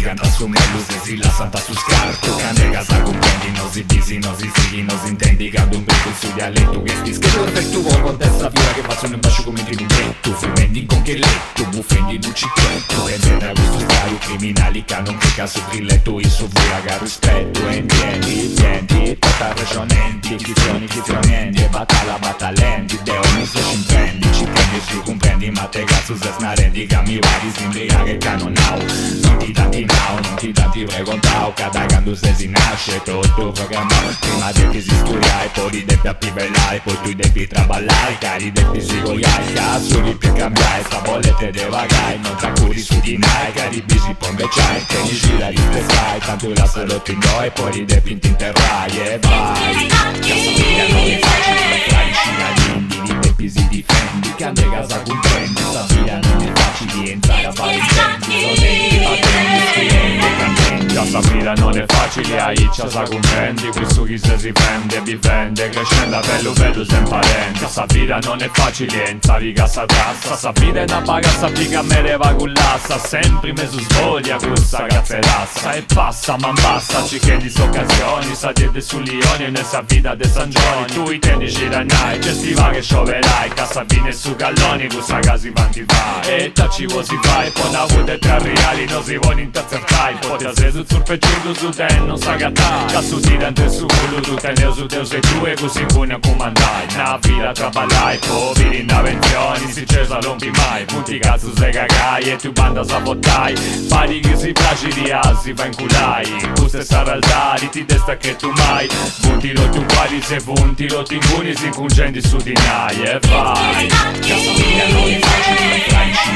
canta su mello, se si la santa su scarto. Cane casa comprendi, non si disi, non si sighi, non si intendi. Cado un becco il suo dialetto, che sti schede perfetto. Vuoi con testa fila che faccio un bacio come in un petto. Fumendi con che letto, buffendi in un cicchetto. E da questo stadio criminali che non che caso grilletto. Il suo vura rispetto, e intendi, tutta ragionenti. Chizioniendi, e battalendi. Deo mi so ci imprendi, ci prendi e ci comprendi. Ma te cazzo se snarendi, che mi vari sembra che canonau. Non ti tanti precontau, cada quando si nasce tutto programmato. Prima devi si studiare, poi devi appivellare, poi tu devi traballare, cari devi sigoliare, cazzo di più cambiare, sta bollette de vagai, non t'accuri su di nai, cari bisi poi inveciare, tenici la ristessai, tanto la salotto in doi, poi devi interrai e vai. Casa mia non è facile, tra i cittadini, di devi si difendi, che ande casa comprendi, sta via non è facile, entrare a fare i tempi, sonetti, patenti, scrivendo, cantendi. Casa mia non è facile, ai c'ha sa comprendi, questo chi se si prende e difende, crescendo bello sempre parente. Casa vita non è facile, entravi casa tassa, sa vita è una bagassa, figa me le va con l'assa, sempre me su svoglia questa cazzerassa, e passa man basta, ci chiedi occasioni, sa diede su lioni e nessa vita de San Gioni, tu i tendi ciranai, gestiva che scioverai, casa vine su galloni, questa casi vanti vai, e taci si fai, poi na vuode tra reali, non si vuole intercertai, poi ti sei sul surpeggiuto su te, non sa gattai, cazzo ti dente su culo, tu te ne su Deus e tu e così buoni a comandai, na vita traballai, poveri in avvenzioni, si cesa rompi mai, punti cazzo se cagai e tu banda sabottai, pari che si piaci di si va in culai, queste saraldari ti desta che tu mai, punti lo tu quali se punti lo ti inguni si congendi su di nai e vai, casa mia non è facile,